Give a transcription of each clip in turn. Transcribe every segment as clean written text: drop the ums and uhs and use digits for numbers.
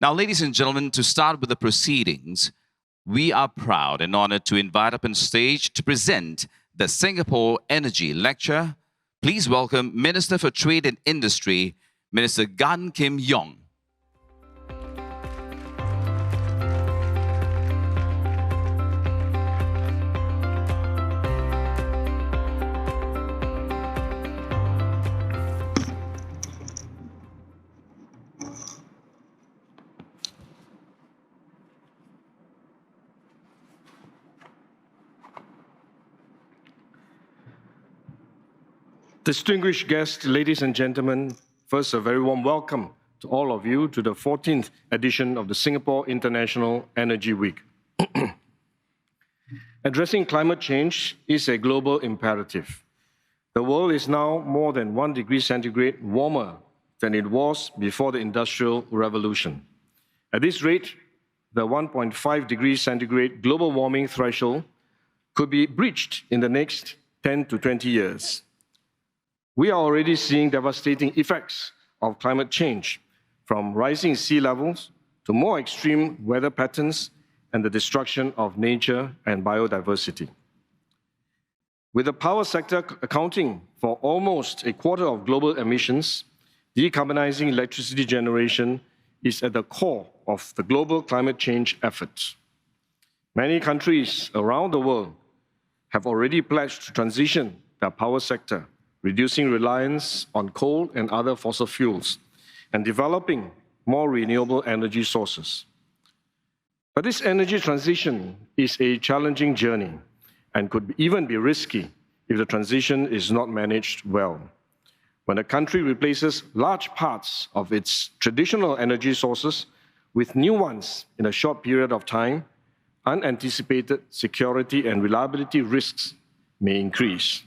Now, ladies and gentlemen, to start with the proceedings, we are proud and honored to invite up on stage to present the Singapore Energy Lecture. Please welcome Minister for Trade and Industry, Minister Gan Kim Yong. Distinguished guests, ladies and gentlemen, first a very warm welcome to all of you to the 14th edition of the Singapore International Energy Week. Addressing climate change is a global imperative. The world is now more than 1 degree centigrade warmer than it was before the Industrial Revolution. At this rate, the 1.5 degrees centigrade global warming threshold could be breached in the next 10 to 20 years. We are already seeing devastating effects of climate change, from rising sea levels to more extreme weather patterns and the destruction of nature and biodiversity. With the power sector accounting for almost a quarter of global emissions, decarbonizing electricity generation is at the core of the global climate change efforts. Many countries around the world have already pledged to transition their power sector, reducing reliance on coal and other fossil fuels, and developing more renewable energy sources. But this energy transition is a challenging journey and could even be risky if the transition is not managed well. When a country replaces large parts of its traditional energy sources with new ones in a short period of time, unanticipated security and reliability risks may increase.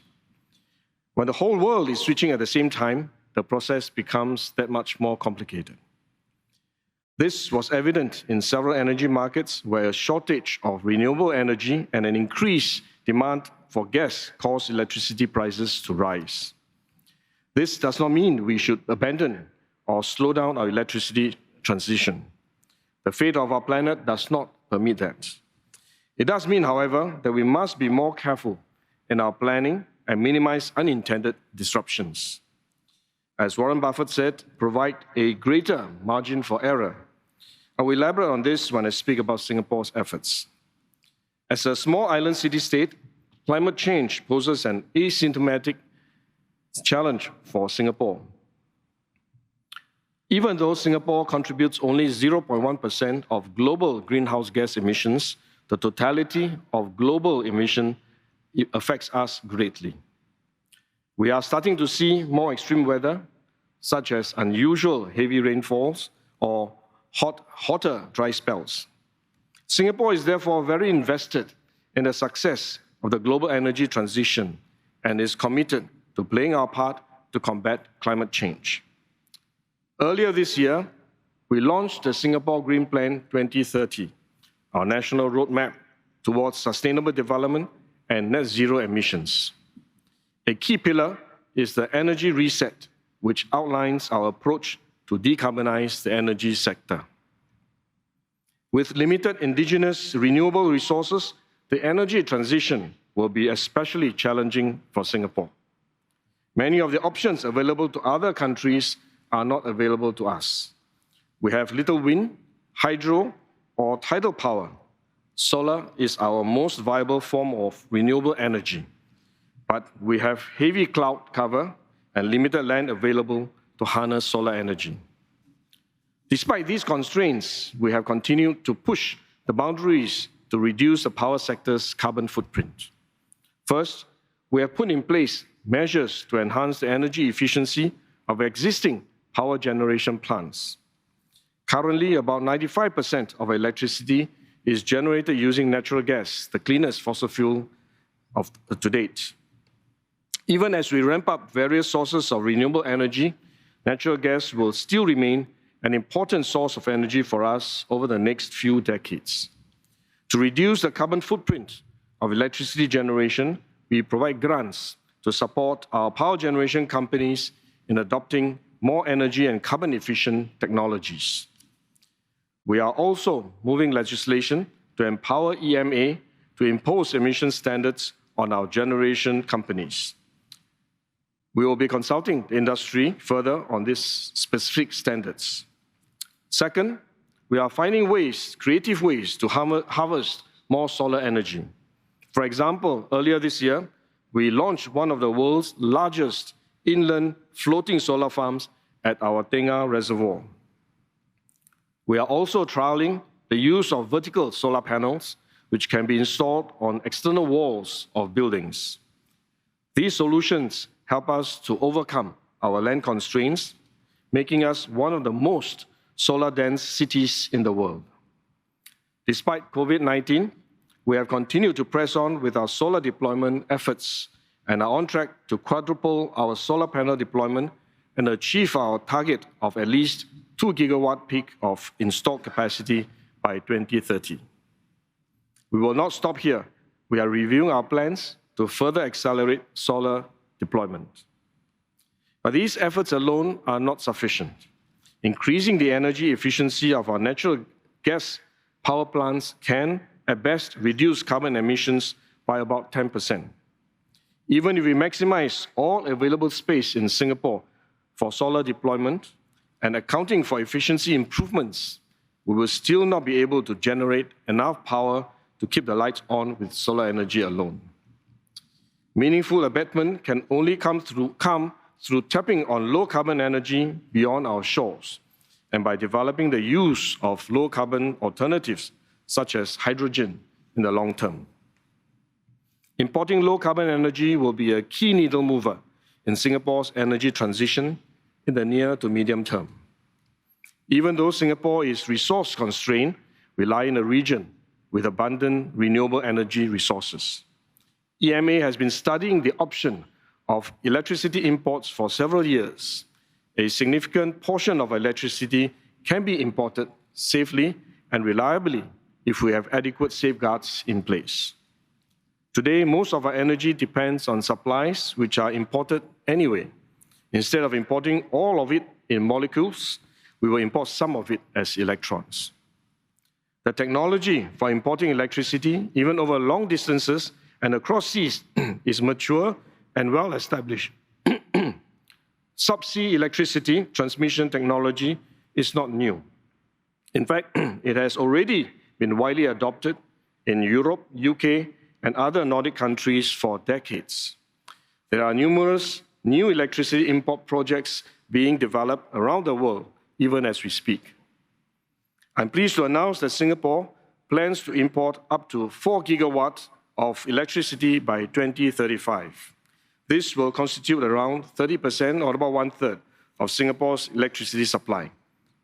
When the whole world is switching at the same time, the process becomes that much more complicated. This was evident in several energy markets where a shortage of renewable energy and an increased demand for gas caused electricity prices to rise. This does not mean we should abandon or slow down our electricity transition. The fate of our planet does not permit that. It does mean, however, that we must be more careful in our planning and minimize unintended disruptions. As Warren Buffett said, provide a greater margin for error. I will elaborate on this when I speak about Singapore's efforts. As a small island city-state, climate change poses an asymptomatic challenge for Singapore. Even though Singapore contributes only 0.1% of global greenhouse gas emissions, the totality of global emission affects us greatly. We are starting to see more extreme weather, such as unusual heavy rainfalls or hotter dry spells. Singapore is therefore very invested in the success of the global energy transition and is committed to playing our part to combat climate change. Earlier this year, we launched the Singapore Green Plan 2030, our national roadmap towards sustainable development and net zero emissions. A key pillar is the energy reset, which outlines our approach to decarbonize the energy sector. With limited indigenous renewable resources, the energy transition will be especially challenging for Singapore. Many of the options available to other countries are not available to us. We have little wind, hydro, or tidal power. Solar is our most viable form of renewable energy, but we have heavy cloud cover and limited land available to harness solar energy. Despite these constraints, we have continued to push the boundaries to reduce the power sector's carbon footprint. First, we have put in place measures to enhance the energy efficiency of existing power generation plants. Currently, about 95% of electricity is generated using natural gas, the cleanest fossil fuel to date. Even as we ramp up various sources of renewable energy, natural gas will still remain an important source of energy for us over the next few decades. To reduce the carbon footprint of electricity generation, we provide grants to support our power generation companies in adopting more energy and carbon-efficient technologies. We are also moving legislation to empower EMA to impose emission standards on our generation companies. We will be consulting the industry further on these specific standards. Second, we are finding ways, creative ways, to harvest more solar energy. For example, earlier this year, we launched one of the world's largest inland floating solar farms at our Tengah Reservoir. We are also trialing the use of vertical solar panels, which can be installed on external walls of buildings. These solutions help us to overcome our land constraints, making us one of the most solar-dense cities in the world. Despite COVID-19, we have continued to press on with our solar deployment efforts and are on track to quadruple our solar panel deployment and achieve our target of at least 2 gigawatt peak of installed capacity by 2030. We will not stop here. We are reviewing our plans to further accelerate solar deployment. But these efforts alone are not sufficient. Increasing the energy efficiency of our natural gas power plants can, at best, reduce carbon emissions by about 10%. Even if we maximize all available space in Singapore for solar deployment and accounting for efficiency improvements, we will still not be able to generate enough power to keep the lights on with solar energy alone. Meaningful abatement can only come through tapping on low-carbon energy beyond our shores and by developing the use of low-carbon alternatives, such as hydrogen, in the long term. Importing low-carbon energy will be a key needle mover in Singapore's energy transition in the near to medium term. Even though Singapore is resource-constrained, we lie in a region with abundant renewable energy resources. EMA has been studying the option of electricity imports for several years. A significant portion of electricity can be imported safely and reliably if we have adequate safeguards in place. Today, most of our energy depends on supplies which are imported anyway. Instead of importing all of it in molecules, we will import some of it as electrons. The technology for importing electricity, even over long distances and across seas, is mature and well established. Subsea electricity transmission technology is not new. In fact, it has already been widely adopted in Europe, UK, and other Nordic countries for decades. There are numerous new electricity import projects being developed around the world, even as we speak. I'm pleased to announce that Singapore plans to import up to 4 gigawatts of electricity by 2035. This will constitute around 30% or about one-third of Singapore's electricity supply.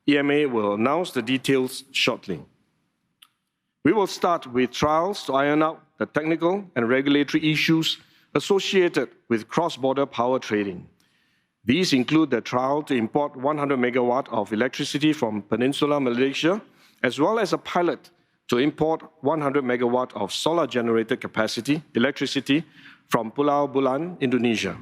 EMA will announce the details shortly. We will start with trials to iron out the technical and regulatory issues associated with cross-border power trading. These include the trial to import 100 megawatt of electricity from Peninsular Malaysia, as well as a pilot to import 100 megawatt of solar-generated electricity from Pulau Bulan, Indonesia.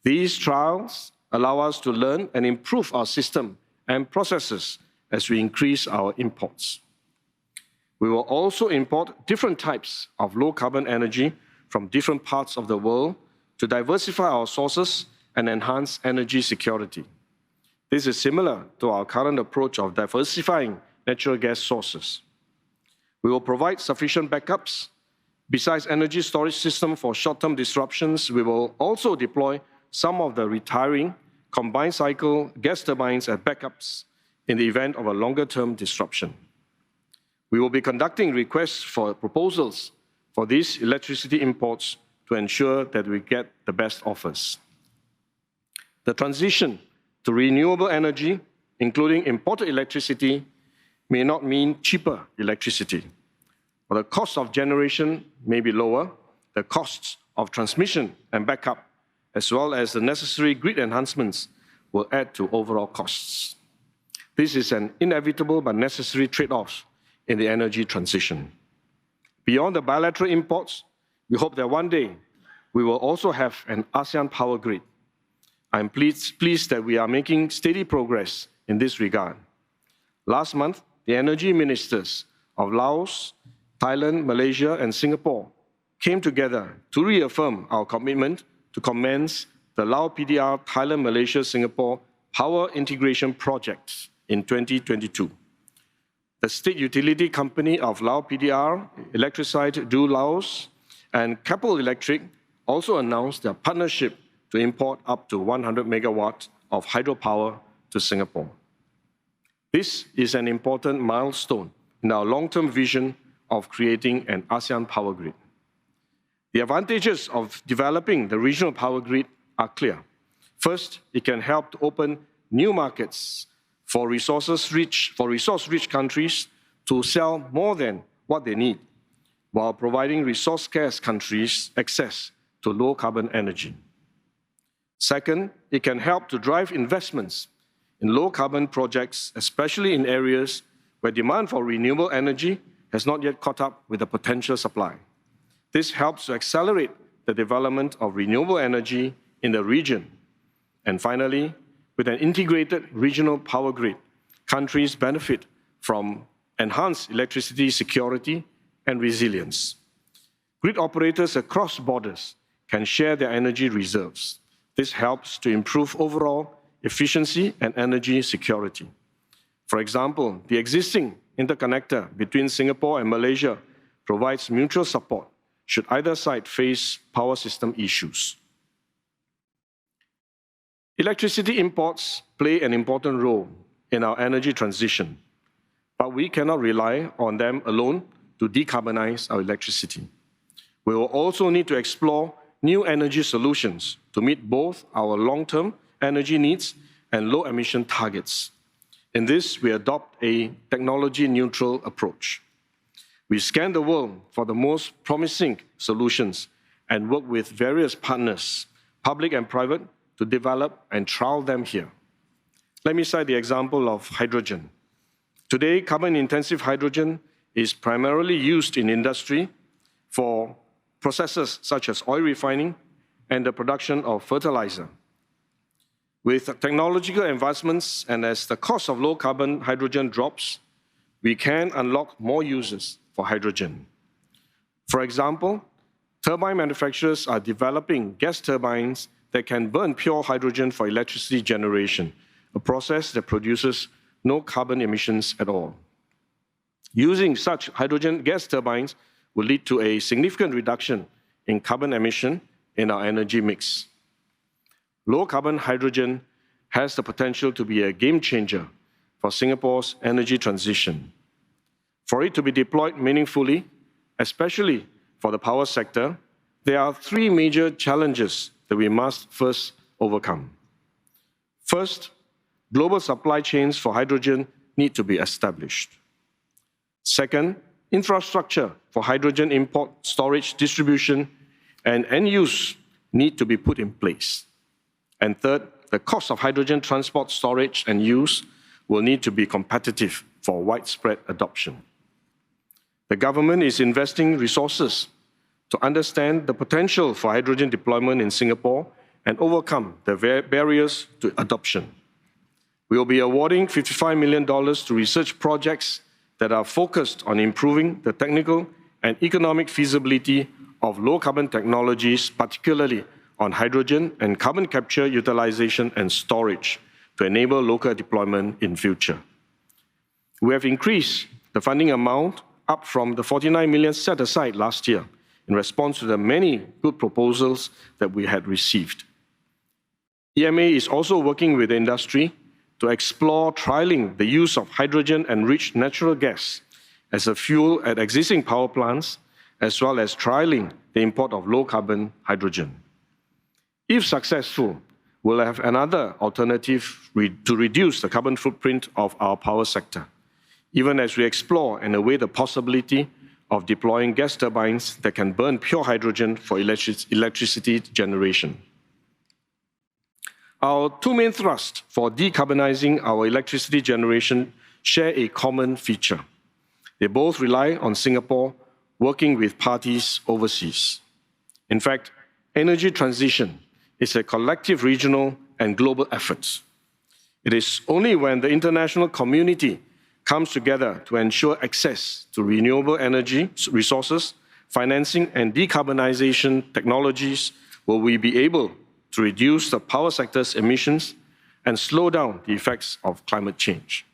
These trials allow us to learn and improve our system and processes as we increase our imports. We will also import different types of low-carbon energy from different parts of the world to diversify our sources and enhance energy security. This is similar to our current approach of diversifying natural gas sources. We will provide sufficient backups. Besides energy storage system for short-term disruptions, we will also deploy some of the retiring combined cycle gas turbines as backups in the event of a longer-term disruption. We will be conducting requests for proposals for these electricity imports to ensure that we get the best offers. The transition to renewable energy, including imported electricity, may not mean cheaper electricity. But the cost of generation may be lower, the costs of transmission and backup, as well as the necessary grid enhancements, will add to overall costs. This is an inevitable but necessary trade-off in the energy transition. Beyond the bilateral imports, we hope that one day we will also have an ASEAN power grid. I'm pleased that we are making steady progress in this regard. Last month, the energy ministers of Laos, Thailand, Malaysia, and Singapore came together to reaffirm our commitment to commence the Lao PDR Thailand, Malaysia, Singapore Power Integration Project in 2022. The state utility company of Lao PDR, Electricite du Laos, and Keppel Electric also announced their partnership to import up to 100 megawatts of hydropower to Singapore. This is an important milestone in our long-term vision of creating an ASEAN power grid. The advantages of developing the regional power grid are clear. First, it can help to open new markets for resource-rich countries to sell more than what they need, while providing resource-scarce countries access to low-carbon energy. Second, it can help to drive investments in low-carbon projects, especially in areas where demand for renewable energy has not yet caught up with the potential supply. This helps to accelerate the development of renewable energy in the region. And finally, with an integrated regional power grid, countries benefit from enhanced electricity security and resilience. Grid operators across borders can share their energy reserves. This helps to improve overall efficiency and energy security. For example, the existing interconnector between Singapore and Malaysia provides mutual support should either side face power system issues. Electricity imports play an important role in our energy transition, but we cannot rely on them alone to decarbonize our electricity. We will also need to explore new energy solutions to meet both our long-term energy needs and low-emission targets. In this, we adopt a technology-neutral approach. We scan the world for the most promising solutions and work with various partners, public and private, to develop and trial them here. Let me cite the example of hydrogen. Today, carbon-intensive hydrogen is primarily used in industry for processes such as oil refining and the production of fertilizer. With technological advancements and as the cost of low-carbon hydrogen drops, we can unlock more uses for hydrogen. For example, turbine manufacturers are developing gas turbines that can burn pure hydrogen for electricity generation, a process that produces no carbon emissions at all. Using such hydrogen gas turbines will lead to a significant reduction in carbon emission in our energy mix. Low-carbon hydrogen has the potential to be a game changer for Singapore's energy transition. For it to be deployed meaningfully, especially for the power sector, there are three major challenges that we must first overcome. First, global supply chains for hydrogen need to be established. Second, infrastructure for hydrogen import, storage, distribution, and end use need to be put in place. And third, the cost of hydrogen transport, storage, and use will need to be competitive for widespread adoption. The government is investing resources to understand the potential for hydrogen deployment in Singapore and overcome the barriers to adoption. We will be awarding $55 million to research projects that are focused on improving the technical and economic feasibility of low-carbon technologies, particularly on hydrogen and carbon capture, utilization, and storage to enable local deployment in future. We have increased the funding amount up from the $49 million set aside last year in response to the many good proposals that we had received. EMA is also working with the industry to explore trialing the use of hydrogen-enriched natural gas as a fuel at existing power plants, as well as trialing the import of low-carbon hydrogen. If successful, we'll have another alternative to reduce the carbon footprint of our power sector, even as we explore and await the possibility of deploying gas turbines that can burn pure hydrogen for electricity generation. Our two main thrusts for decarbonizing our electricity generation share a common feature. They both rely on Singapore working with parties overseas. In fact, energy transition is a collective regional and global effort. It is only when the international community comes together to ensure access to renewable energy resources, financing, and decarbonization technologies, will we be able to reduce the power sector's emissions and slow down the effects of climate change.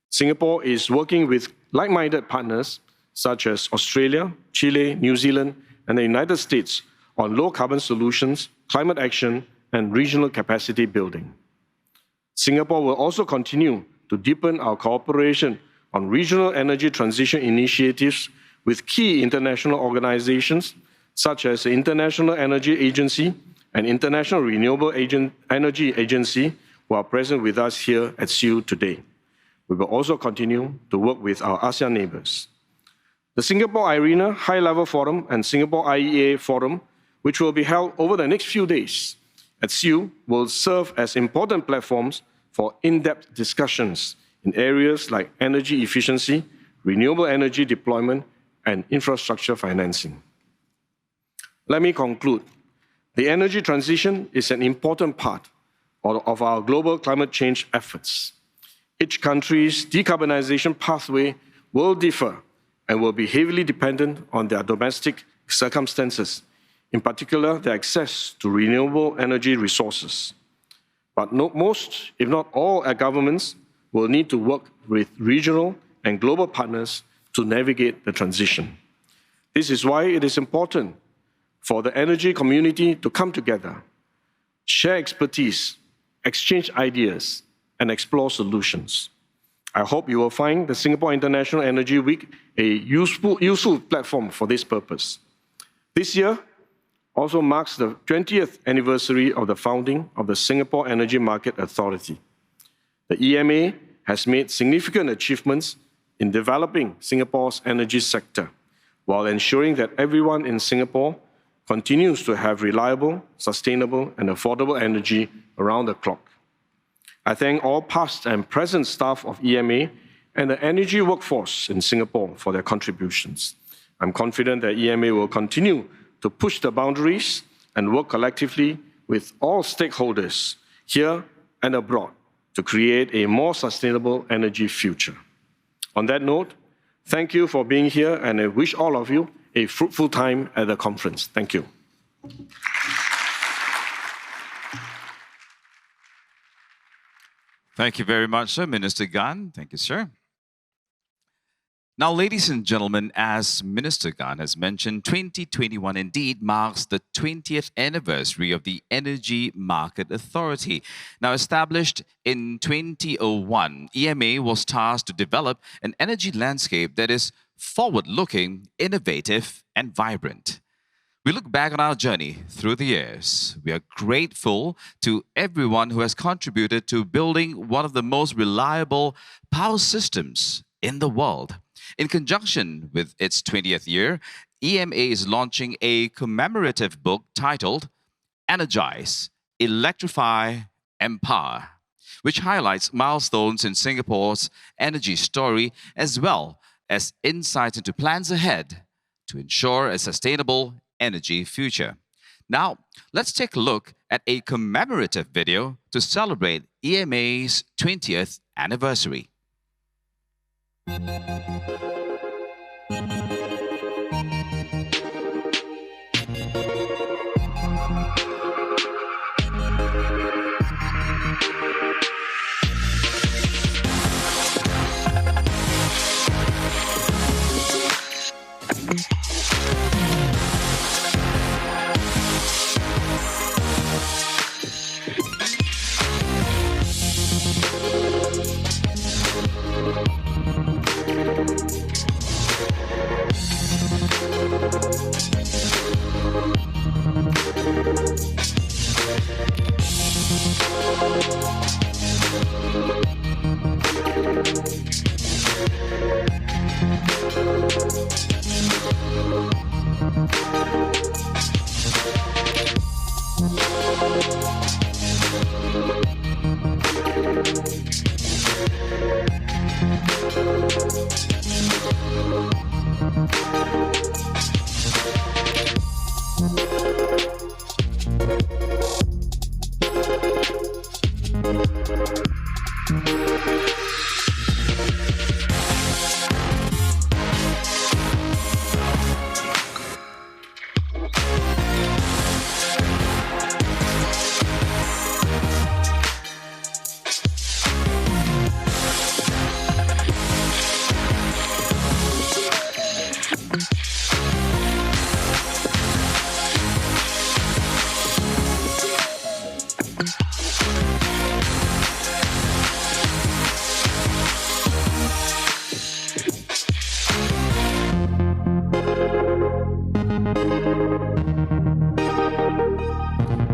Singapore is working with like-minded partners such as Australia, Chile, New Zealand, and the United States on low-carbon solutions, climate action, and regional capacity building. Singapore will also continue to deepen our cooperation on regional energy transition initiatives with key international organizations such as the International Energy Agency and International Renewable Energy Agency, who are present with us here at Seoul today. We will also continue to work with our ASEAN neighbors. The Singapore IRENA High-Level Forum and Singapore IEA Forum, which will be held over the next few days at Seoul, will serve as important platforms for in-depth discussions in areas like energy efficiency, renewable energy deployment, and infrastructure financing. Let me conclude. The energy transition is an important part of our global climate change efforts. Each country's decarbonization pathway will differ and will be heavily dependent on their domestic circumstances, in particular, the access to renewable energy resources. But most, if not all, our governments will need to work with regional and global partners to navigate the transition. This is why it is important for the energy community to come together, share expertise, exchange ideas, and explore solutions. I hope you will find the Singapore International Energy Week a useful platform for this purpose. This year also marks the 20th anniversary of the founding of the Singapore Energy Market Authority. The EMA has made significant achievements in developing Singapore's energy sector, while ensuring that everyone in Singapore continues to have reliable, sustainable, and affordable energy around the clock. I thank all past and present staff of EMA and the energy workforce in Singapore for their contributions. I'm confident that EMA will continue to push the boundaries and work collectively with all stakeholders here and abroad to create a more sustainable energy future. On that note, thank you for being here, and I wish all of you a fruitful time at the conference. Thank you. Thank you very much, sir. Minister Gan. Thank you, sir. Now, ladies and gentlemen, as Minister Gan has mentioned, 2021 indeed marks the 20th anniversary of the Energy Market Authority. Now, established in 2001, EMA was tasked to develop an energy landscape that is forward-looking, innovative, and vibrant. We look back on our journey through the years. We are grateful to everyone who has contributed to building one of the most reliable power systems in the world. In conjunction with its 20th year, EMA is launching a commemorative book titled Energize, Electrify, Empower, which highlights milestones in Singapore's energy story as well as insights into plans ahead to ensure a sustainable energy future. Now, let's take a look at a commemorative video to celebrate EMA's 20th anniversary.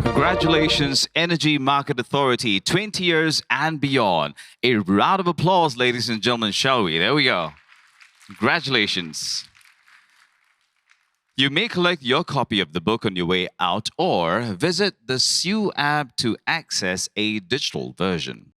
Congratulations, Energy Market Authority, 20 years and beyond. A round of applause, ladies and gentlemen, shall we? There we go. Congratulations. You may collect your copy of the book on your way out or visit the SU app to access a digital version.